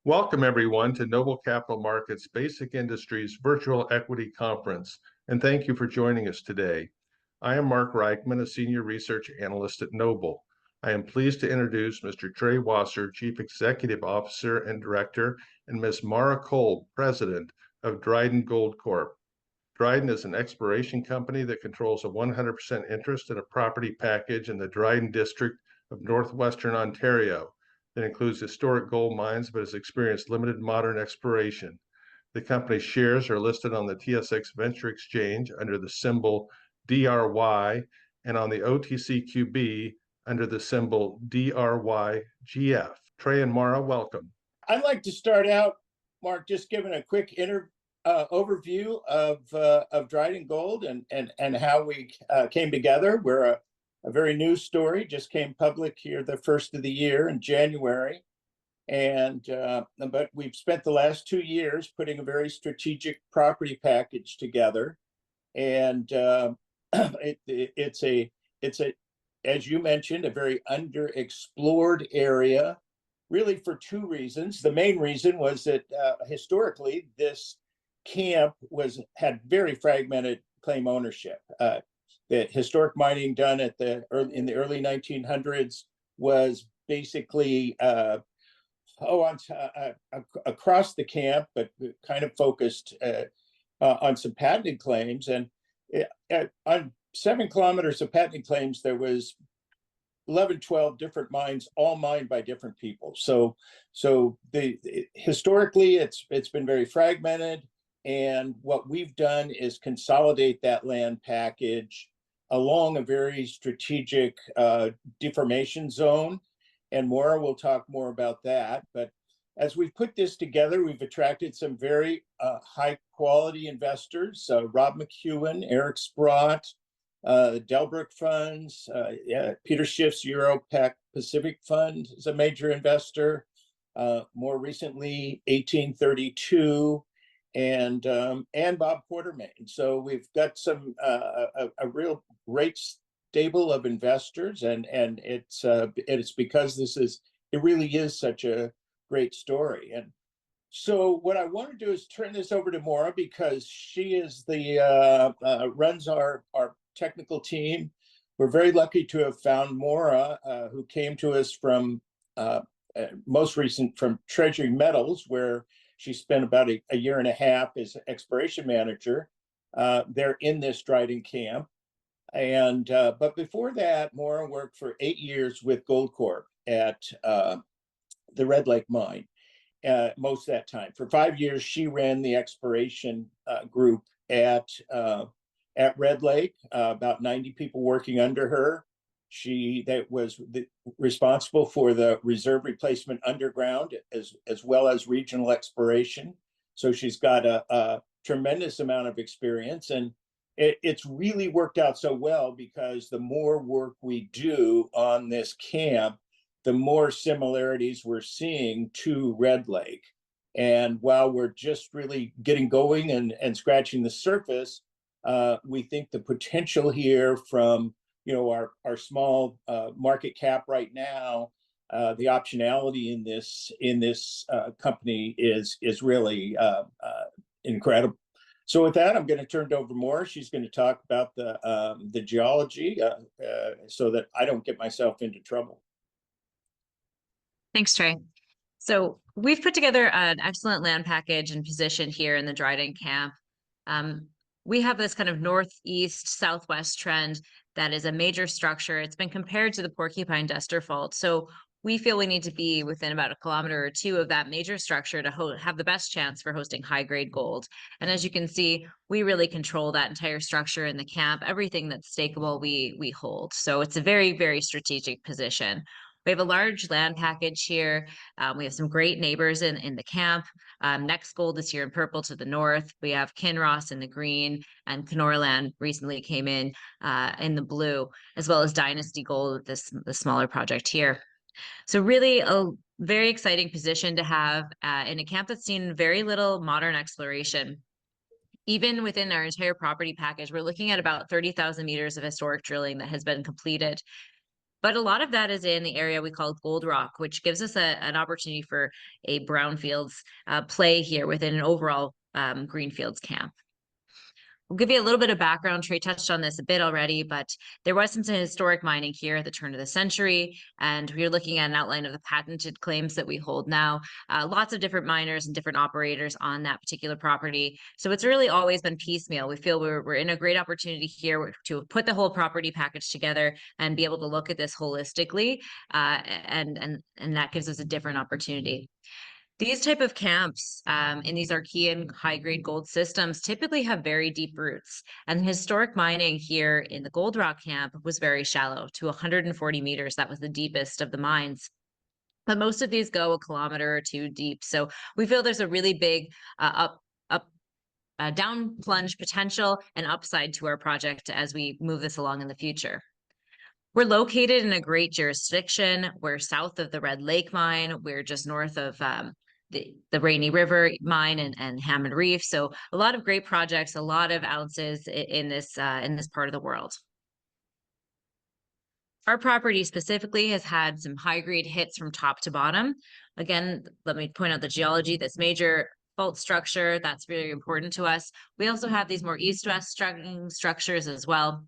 Welcome, everyone, to Noble Capital Markets Basic Industries Virtual Equity Conference, and thank you for joining us today. I am Mark Reichman, a Senior Research Analyst at Noble. I am pleased to introduce Mr. Trey Wasser, Chief Executive Officer and Director, and Ms. Mara Kolb, President of Dryden Gold Corp. Dryden is an exploration company that controls a 100% interest in a property package in the Dryden district of Northwestern Ontario that includes historic gold mines but has experienced limited modern exploration. The company's shares are listed on the TSX Venture Exchange under the symbol DRY and on the OTCQB under the symbol DRYGF. Trey and Mara, welcome. I'd like to start out, Mark, just giving a quick overview of Dryden Gold and how we came together. We're a very new story, just came public here the first of the year in January. But we've spent the last 2 years putting a very strategic property package together. And it's a, as you mentioned, a very underexplored area, really for 2 reasons. The main reason was that historically this camp had very fragmented claim ownership. The historic mining done in the early 1900s was basically across the camp, but kind of focused on some patented claims. And on 7 kilometers of patented claims, there was 11, 12 different mines, all mined by different people. So historically, it's been very fragmented. And what we've done is consolidate that land package along a very strategic deformation zone. And Maura will talk more about that. But as we've put this together, we've attracted some very high quality investors, Rob McEwen, Eric Sprott, Delbrook Funds, Peter Schiff's Europec Pacific Fund is a major investor. More recently, 1832. And Bob Quartermain. So we've got some a real great stable of investors, and it's because it really is such a great story. And so what I want to do is turn this over to Maura, because she is the runs our technical team. We're very lucky to have found Maura, who came to us from most recent from Treasury Metals, where she spent about a year and a half as exploration manager. They're in this Dryden Camp. But before that, Maura worked for 8 years with Gold Corp at the Red Lake mine, most of that time. For 5 years, she ran the exploration group at Red Lake, about 90 people working under her. That was responsible for the reserve replacement underground as well as regional exploration. So she's got a tremendous amount of experience, and it's really worked out so well, because the more work we do on this camp, the more similarities we're seeing to Red Lake. And while we're just really getting going and scratching the surface, we think the potential here from our small market cap right now, the optionality in this company is really incredible. So with that, I'm going to turn it over to Maura. She's going to talk about the geology so that I don't get myself into trouble. Thanks, Trey. So we've put together an excellent land package and position here in the Dryden Camp. We have this kind of northeast southwest trend that is a major structure. It's been compared to the Porcupine-Duster Fault. So we feel we need to be within about 1 kilometer or 2 of that major structure to have the best chance for hosting high-grade gold. And as you can see, we really control that entire structure in the camp. Everything that's stakeable, we hold. So it's a very, very strategic position. We have a large land package here. We have some great neighbors in the camp. Next Gold is here in purple to the north. We have Kinross in the green, and Kenorland recently came in the blue, as well as Dynasty Gold, the smaller project here. So really a very exciting position to have in a camp that's seen very little modern exploration. Even within our entire property package, we're looking at about 30,000 meters of historic drilling that has been completed. But a lot of that is in the area we call Gold Rock, which gives us an opportunity for a brownfields play here within an overall greenfields camp. We'll give you a little bit of background. Trey touched on this a bit already, but there was some historic mining here at the turn of the century, and we're looking at an outline of the patented claims that we hold now. Lots of different miners and different operators on that particular property. So it's really always been piecemeal. We feel we're in a great opportunity here to put the whole property package together and be able to look at this holistically, and that gives us a different opportunity. These type of camps in these Archean high-grade gold systems typically have very deep roots. And historic mining here in the Gold Rock camp was very shallow, to 140 meters. That was the deepest of the mines. But most of these go a kilometer or two deep. So we feel there's a really big down plunge potential and upside to our project as we move this along in the future. We're located in a great jurisdiction. We're south of the Red Lake mine. We're just north of the Rainy River mine and Hammond Reef. So a lot of great projects, a lot of ounces in this part of the world. Our property specifically has had some high grade hits from top to bottom. Again, let me point out the geology, this major fault structure, that's really important to us. We also have these more east-west structures as well.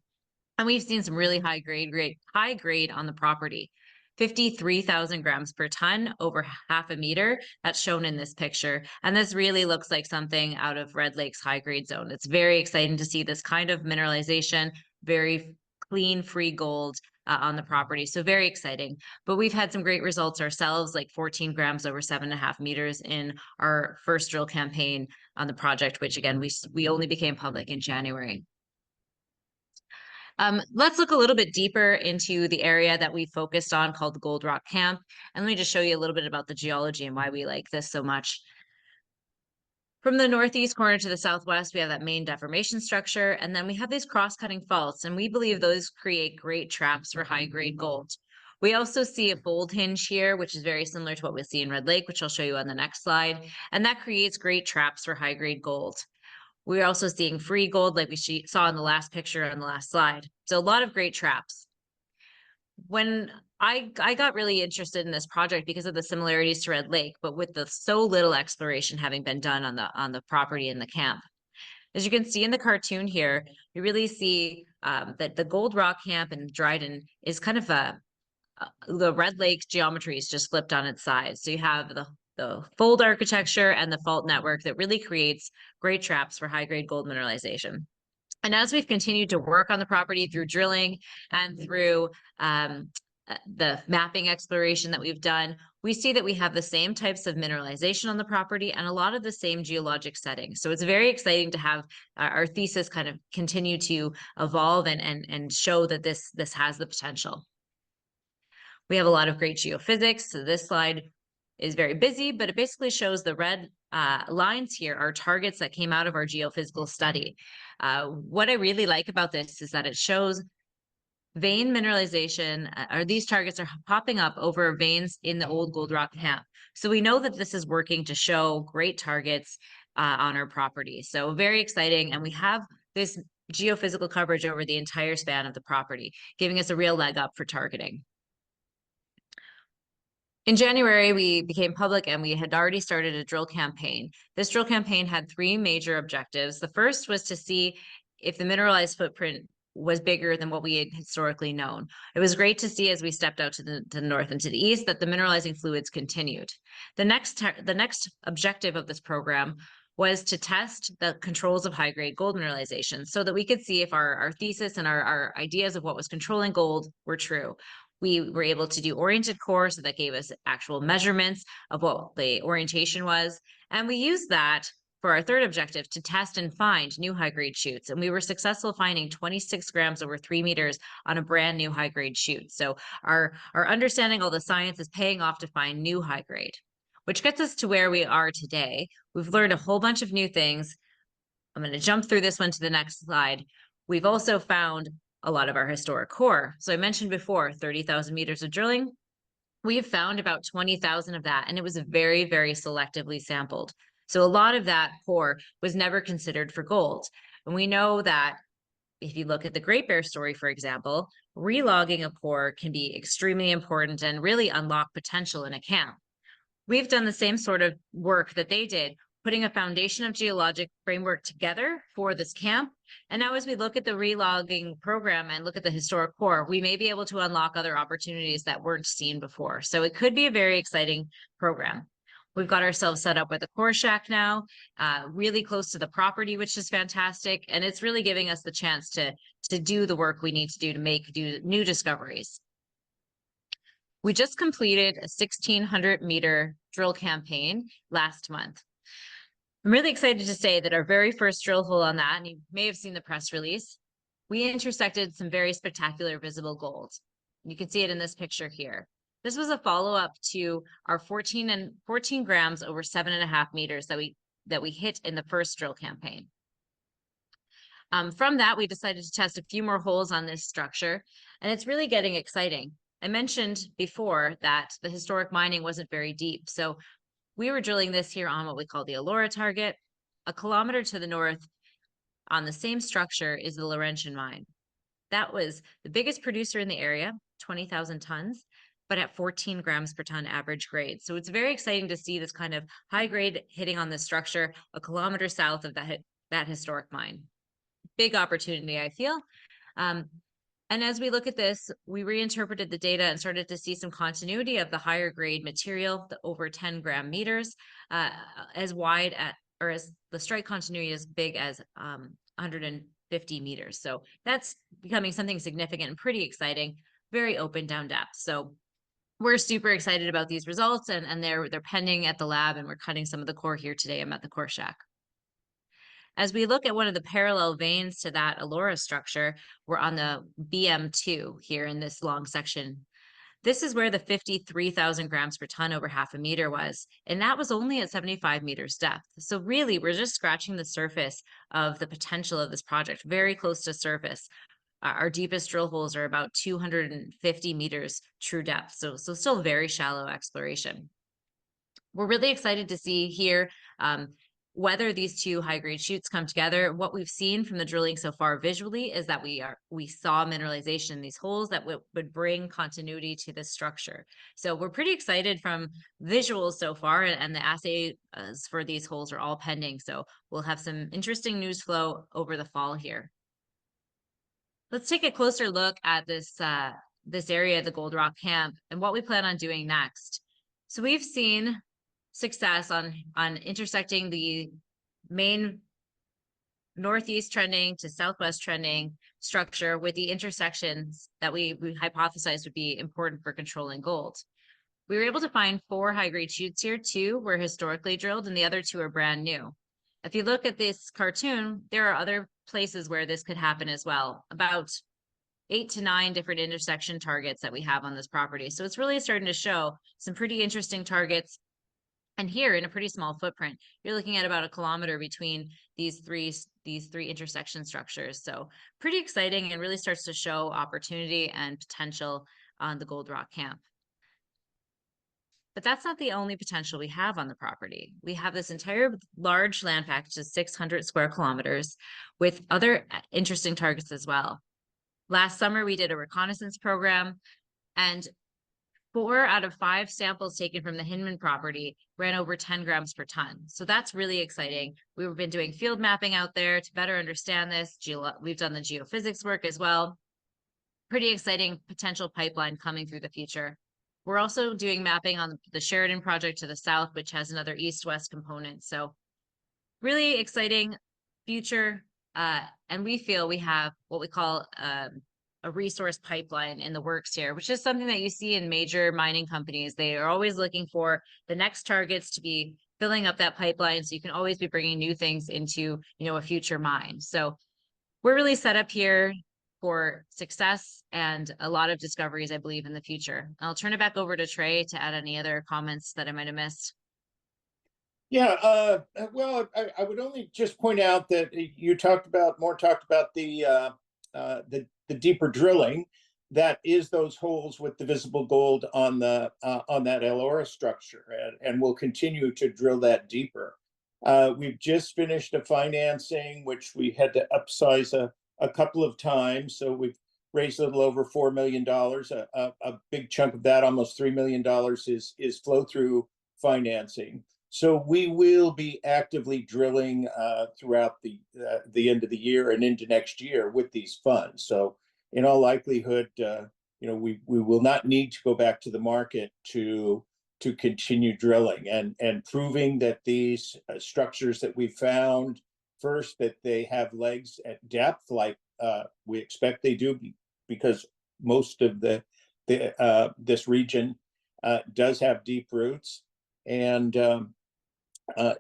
And we've seen some really high grade on the property. 53,000 grams per ton, over half a meter. That's shown in this picture. And this really looks like something out of Red Lake's high grade zone. It's very exciting to see this kind of mineralization, very clean, free gold on the property. So very exciting. But we've had some great results ourselves, like 14 grams over 7.5 meters in our first drill campaign on the project, which again, we only became public in January. Let's look a little bit deeper into the area that we focused on called the Gold Rock Camp. And let me just show you a little bit about the geology and why we like this so much. From the northeast corner to the southwest, we have that main deformation structure, and then we have these cross-cutting faults, and we believe those create great traps for high-grade gold. We also see a fold hinge here, which is very similar to what we see in Red Lake, which I'll show you on the next slide, and that creates great traps for high-grade gold. We're also seeing free gold like we saw in the last picture on the last slide. So a lot of great traps. When I got really interested in this project because of the similarities to Red Lake, but with the so little exploration having been done on the property in the camp. As you can see in the cartoon here, you really see that the Gold Rock Camp in Dryden is kind of the Red Lake geometry is just flipped on its side. So you have the fold architecture and the fault network that really creates great traps for high-grade gold mineralization. And as we've continued to work on the property through drilling and through the mapping exploration that we've done, we see that we have the same types of mineralization on the property and a lot of the same geologic settings. So it's very exciting to have our thesis kind of continue to evolve and show that this has the potential. We have a lot of great geophysics. So this slide is very busy, but it basically shows the red lines here are targets that came out of our geophysical study. What I really like about this is that it shows vein mineralization, or these targets are popping up over veins in the old Gold Rock Camp. So we know that this is working to show great targets on our property. So very exciting. And we have this geophysical coverage over the entire span of the property, giving us a real leg up for targeting. In January, we became public and we had already started a drill campaign. This drill campaign had three major objectives. The first was to see if the mineralized footprint was bigger than what we had historically known. It was great to see as we stepped out to the north and to the east that the mineralizing fluids continued. The next objective of this program was to test the controls of high-grade gold mineralization so that we could see if our thesis and our ideas of what was controlling gold were true. We were able to do oriented core, so that gave us actual measurements of what the orientation was. And we used that for our third objective to test and find new high-grade shoots. And we were successful finding 26 grams over 3 meters on a brand new high-grade shoot. So our understanding all the science is paying off to find new high-grade, which gets us to where we are today. We've learned a whole bunch of new things. I'm going to jump through this one to the next slide. We've also found a lot of our historic core. So I mentioned before, 30,000 meters of drilling. We have found about 20,000 of that, and it was very, very selectively sampled. So a lot of that core was never considered for gold. And we know that if you look at the Great Bear story, for example, relogging a core can be extremely important and really unlock potential in a camp. We've done the same sort of work that they did, putting a foundation of geologic framework together for this camp. And now as we look at the relogging program and look at the historic core, we may be able to unlock other opportunities that weren't seen before. So it could be a very exciting program. We've got ourselves set up with a core shack now, really close to the property, which is fantastic. And it's really giving us the chance to do the work we need to do to do new discoveries. We just completed a 1,600-meter drill campaign last month. I'm really excited to say that our very first drill hole on that, and you may have seen the press release, we intersected some very spectacular visible gold. You can see it in this picture here. This was a follow-up to our 14 grams over 7.5 meters that we hit in the first drill campaign. From that, we decided to test a few more holes on this structure, and it's really getting exciting. I mentioned before that the historic mining wasn't very deep, so we were drilling this here on what we call the Elora target. A kilometer to the north on the same structure is the Laurentian mine. That was the biggest producer in the area, 20,000 tons, but at 14 grams per ton average grade. So it's very exciting to see this kind of high grade hitting on this structure a kilometer south of that historic mine. Big opportunity, I feel. And as we look at this, we reinterpreted the data and started to see some continuity of the higher grade material, the over 10 gram meters, as wide or as the strike continuity as big as 150 meters. So that's becoming something significant and pretty exciting, very open down depth. So we're super excited about these results, and they're pending at the lab, and we're cutting some of the core here today. I'm at the core shack. As we look at one of the parallel veins to that Elora structure, we're on the BM2 here in this long section. This is where the 53,000 grams per ton over half a meter was, and that was only at 75 meters depth. So really, we're just scratching the surface of the potential of this project, very close to surface. Our deepest drill holes are about 250 meters true depth, so still very shallow exploration. We're really excited to see here whether these two high-grade shoots come together. What we've seen from the drilling so far visually is that we saw mineralization in these holes that would bring continuity to this structure. So we're pretty excited from visuals so far, and the assays for these holes are all pending. So we'll have some interesting news flow over the fall here. Let's take a closer look at this area of the Gold Rock Camp and what we plan on doing next. So we've seen success on intersecting the main northeast trending to southwest trending structure with the intersections that we hypothesized would be important for controlling gold. We were able to find 4 high-grade shoots here. 2 were historically drilled and the other 2 are brand new. If you look at this cartoon, there are other places where this could happen as well, about 8 to 9 different intersection targets that we have on this property. So it's really starting to show some pretty interesting targets. And here in a pretty small footprint, you're looking at about a kilometer between these three intersection structures. So pretty exciting, and really starts to show opportunity and potential on the Gold Rock Camp. But that's not the only potential we have on the property. We have this entire large land package of 600 square kilometers with other interesting targets as well. Last summer, we did a reconnaissance program, and 4 out of 5 samples taken from the Hinman property ran over 10 grams per ton. So that's really exciting. We've been doing field mapping out there to better understand this. We've done the geophysics work as well. Pretty exciting potential pipeline coming through the future. We're also doing mapping on the Sheridan project to the south, which has another east-west component. So really exciting future. And we feel we have what we call a resource pipeline in the works here, which is something that you see in major mining companies. They are always looking for the next targets to be filling up that pipeline, so you can always be bringing new things into, a future mine. So we're really set up here for success and a lot of discoveries, I believe, in the future. I'll turn it back over to Trey to add any other comments that I might have missed. Yeah, well, I would only just point out that you talked about the deeper drilling. That is those holes with the visible gold on that Elora structure, and we'll continue to drill that deeper. We've just finished a financing, which we had to upsize a couple of times. So raised a little over $4 million. A big chunk of that, almost $3 million, is flow through financing. So we will be actively drilling throughout the end of the year and into next year with these funds. So in all likelihood, we will not need to go back to the market to continue drilling and proving that these structures that we found, first, that they have legs at depth, like we expect they do, because most of this region does have deep roots, and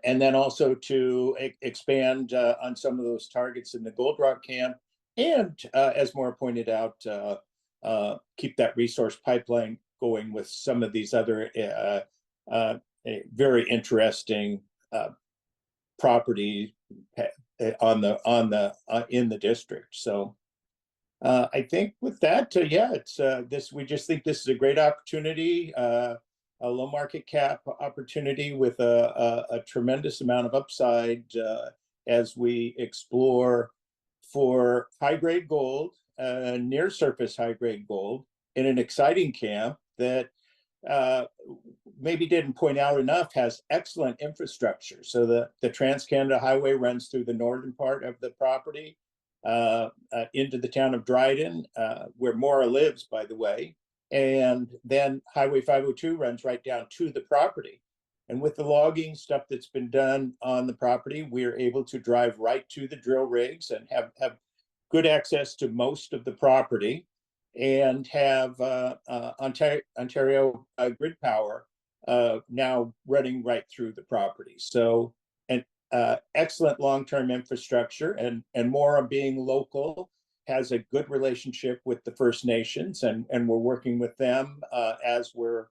then also to expand on some of those targets in the Gold Rock Camp, and as Maura pointed out, keep that resource pipeline going with some of these other very interesting property in the district. So I think with that, it's this. We just think this is a great opportunity, a low market cap opportunity with a tremendous amount of upside as we explore for high grade gold, near surface high grade gold in an exciting camp that maybe didn't point out enough, has excellent infrastructure. So the Trans-Canada Highway runs through the northern part of the property into the town of Dryden, where Maura lives, by the way. And then Highway 502 runs right down to the property. And with the logging stuff that's been done on the property, we're able to drive right to the drill rigs and have good access to most of the property, and have Ontario grid power now running right through the property. So an excellent long-term infrastructure, and Maura, being local, has a good relationship with the First Nations, and we're working with them as we're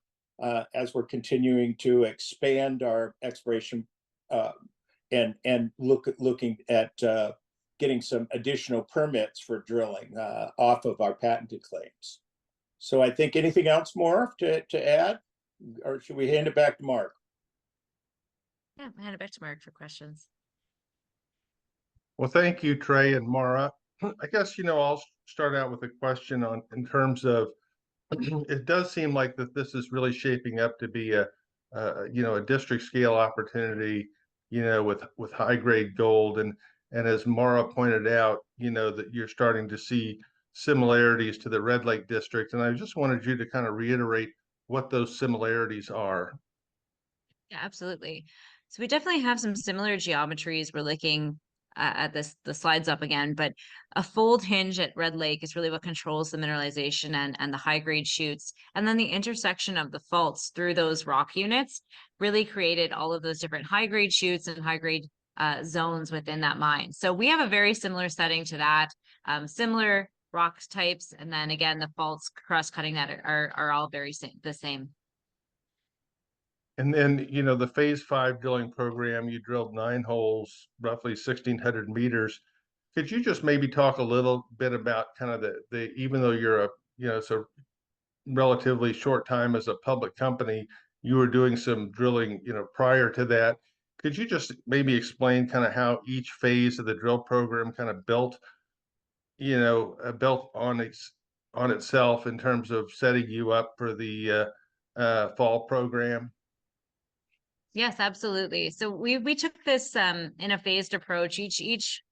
continuing to expand our exploration and looking at getting some additional permits for drilling off of our patented claims. So I think, anything else more to add, or should we hand it back to Mark? Yeah, hand it back to Mark for questions. Well, thank you, Trey and Maura. I guess, I'll start out with a question in terms of, it does seem like that this is really shaping up to be a district scale opportunity, with high grade gold. And as Maura pointed out, that you're starting to see similarities to the Red Lake district. And I just wanted you to kind of reiterate what those similarities are. Yeah, absolutely. So we definitely have some similar geometries. We're looking at the slides up again, but a fold hinge at Red Lake is really what controls the mineralization and the high grade shoots. And then the intersection of the faults through those rock units really created all of those different high grade shoots and high grade zones within that mine. So we have a very similar setting to that, similar rock types. And then again, the faults cross cutting that are all the same. And then, the phase 5 drilling program, you drilled 9 holes, roughly 1,600 meters. Could you just maybe talk a little bit about kind of the even though you're it's a relatively short time as a public company, you were doing some drilling, prior to that. Could you just maybe explain kind of how each phase of the drill program kind of built on itself in terms of setting you up for the fall program? Yes, absolutely. So we took this in a phased approach. Each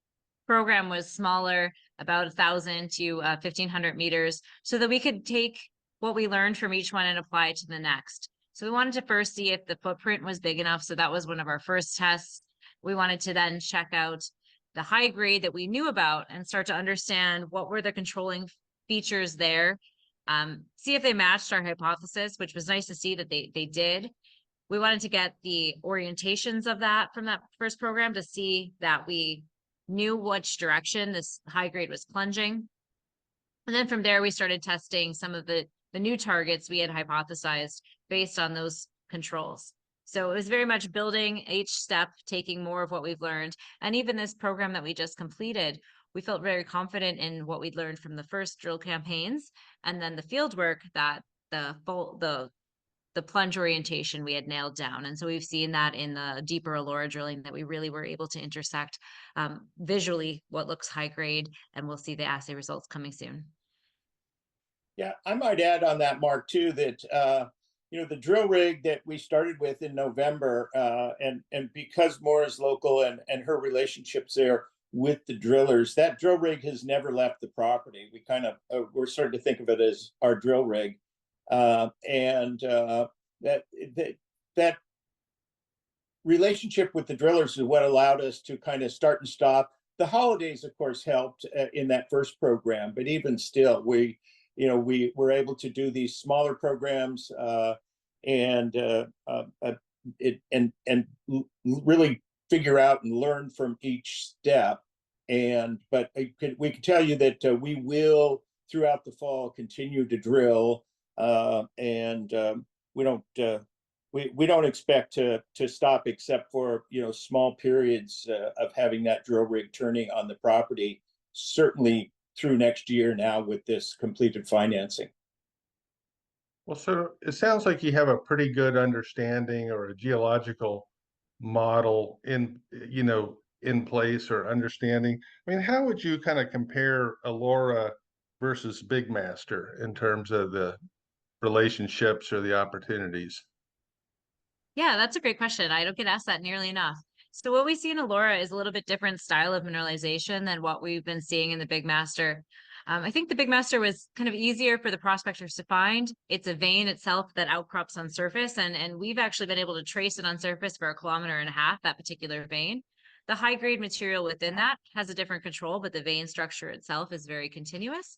program was smaller, about 1,000 to 1,500 meters, so that we could take what we learned from each one and apply it to the next. So we wanted to first see if the footprint was big enough. So that was one of our first tests. We wanted to then check out the high grade that we knew about and start to understand what were the controlling features there. See if they matched our hypothesis, which was nice to see that they did. We wanted to get the orientations of that from that first program to see that we knew which direction this high grade was plunging. And then from there, we started testing some of the new targets we had hypothesized based on those controls. So it was very much building each step, taking more of what we've learned. And even this program that we just completed, we felt very confident in what we'd learned from the first drill campaigns, and then the field work that the plunge orientation we had nailed down. And so we've seen that in the deeper Aurora drilling, that we really were able to intersect visually what looks high grade, and we'll see the assay results coming soon. Yeah, I might add on that, Mark, too, that the drill rig that we started with in November, and because Maura's local and her relationships there with the drillers, that drill rig has never left the property. We kind of we're starting to think of it as our drill rig, and that that relationship with the drillers is what allowed us to kind of start and stop. The holidays, of course, helped in that first program, but even still, we were able to do these smaller programs, and really figure out and learn from each step. But we can tell you that we will throughout the fall continue to drill, and we don't we don't expect to stop except for small periods of having that drill rig turning on the property, certainly through next year now with this completed financing. Well, so it sounds like you have a pretty good understanding or a geological model in place or understanding. I mean, how would you kind of compare Elora versus Big Master in terms of the relationships or the opportunities? Yeah, that's a great question. I don't get asked that nearly enough. So what we see in Elora is a little bit different style of mineralization than what we've been seeing in the Big Master. I think the Big Master was kind of easier for the prospectors to find. It's a vein itself that outcrops on surface, and we've actually been able to trace it on surface for 1.5 kilometers, that particular vein. The high grade material within that has a different control, but the vein structure itself is very continuous.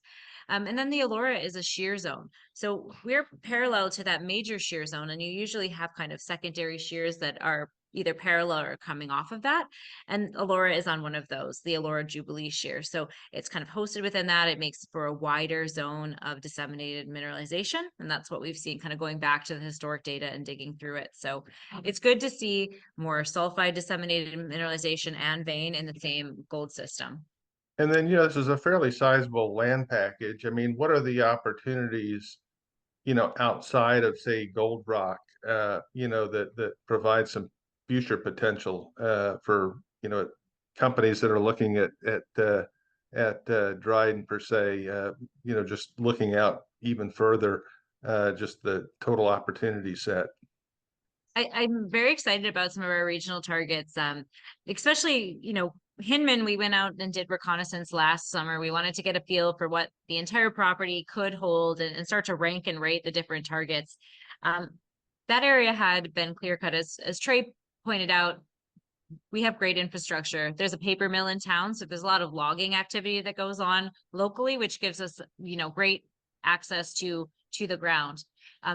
And then the Elora is a shear zone. So we're parallel to that major shear zone, and you usually have kind of secondary shears that are either parallel or coming off of that. And Elora is on one of those, the Elora Jubilee shear. So it's kind of hosted within that. It makes for a wider zone of disseminated mineralization. And that's what we've seen kind of going back to the historic data and digging through it. So it's good to see more sulfide disseminated mineralization and vein in the same gold system. And then, this is a fairly sizable land package. I mean, what are the opportunities, outside of, say, Gold Rock, that provide some future potential for, companies that are looking at Dryden per se, just looking out even further, just the total opportunity set. I'm very excited about some of our regional targets, especially, Hinman, we went out and did reconnaissance last summer. We wanted to get a feel for what the entire property could hold and start to rank and rate the different targets. That area had been clear cut, as Trey pointed out. We have great infrastructure. There's a paper mill in town, so there's a lot of logging activity that goes on locally, which gives us, great access to the ground.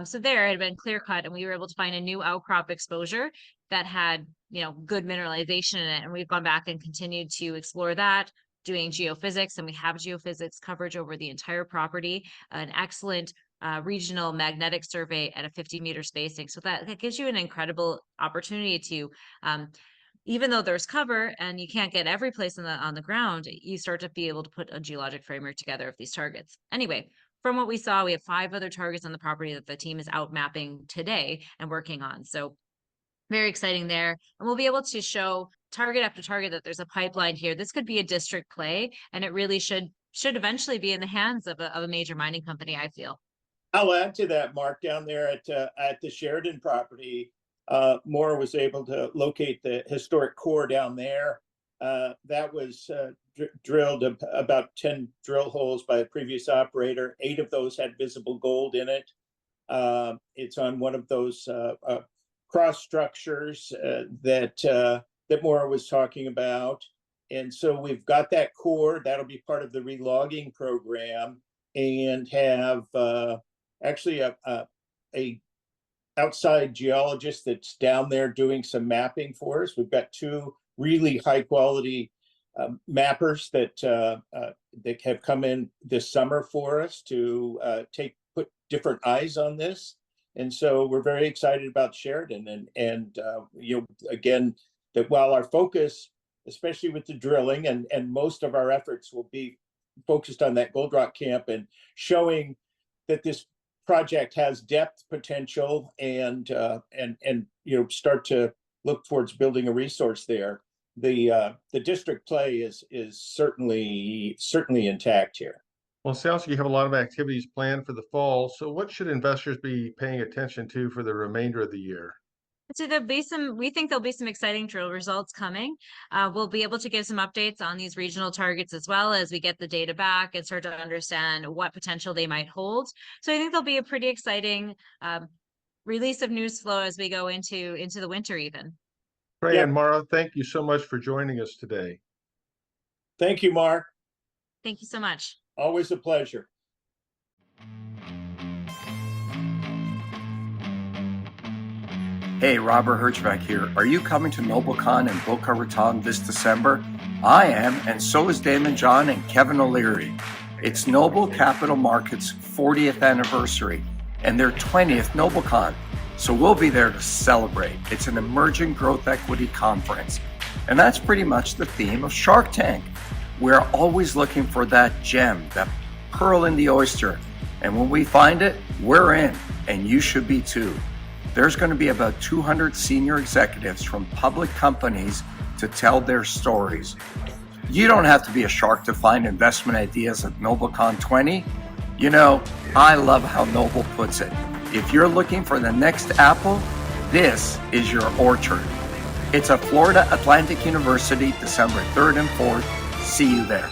So there it had been clear cut, and we were able to find a new outcrop exposure that had, good mineralization in it. And we've gone back and continued to explore that, doing geophysics, and we have geophysics coverage over the entire property, an excellent regional magnetic survey at a 50-meter spacing. So that gives you an incredible opportunity to, even though there's cover and you can't get every place on the ground, you start to be able to put a geologic framework together of these targets. Anyway, from what we saw, we have 5 other targets on the property that the team is out mapping today and working on. So very exciting there. And we'll be able to show target after target that there's a pipeline here. This could be a district play, and it really should eventually be in the hands of a major mining company, I feel. I'll add to that, Mark, down there at the Sheridan property. Maura was able to locate the historic core down there. That was drilled about 10 drill holes by the previous operator. 8 of those had visible gold in it. It's on one of those cross structures that Maura was talking about. And so we've got that core that'll be part of the relogging program, and have actually a outside geologist that's down there doing some mapping for us. We've got 2 really high quality mappers that have come in this summer for us to put different eyes on this. And so we're very excited about Sheridan, and again, that while our focus, especially with the drilling, and most of our efforts will be focused on that Gold Rock camp and showing that this project has depth potential, and start to look towards building a resource there. The district play is certainly intact here. Well, it sounds like you have a lot of activities planned for the fall. So what should investors be paying attention to for the remainder of the year? So we think there'll be some exciting drill results coming. We'll be able to give some updates on these regional targets as well as we get the data back and start to understand what potential they might hold. So I think there'll be a pretty exciting release of news flow as we go into the winter even. Trey Yep. and Mara, thank you so much for joining us today. Thank you, Mark. Thank you so much. Always a pleasure. Hey, Robert Herjavec here. Are you coming to NobleCon in Boca Raton this December? I am, and so is Damon John and Kevin O'Leary. It's Noble Capital Markets' 40th anniversary and their 20th NobleCon. So we'll be there to celebrate. It's an emerging growth equity conference. And that's pretty much the theme of Shark Tank. We're always looking for that gem, that pearl in the oyster. And when we find it, we're in, and you should be too. There's going to be about 200 senior executives from public companies to tell their stories. You don't have to be a shark to find investment ideas at NobleCon 20. You know, I love how Noble puts it. If you're looking for the next apple, this is your orchard. It's at Florida Atlantic University, December 3rd and 4th. See you there.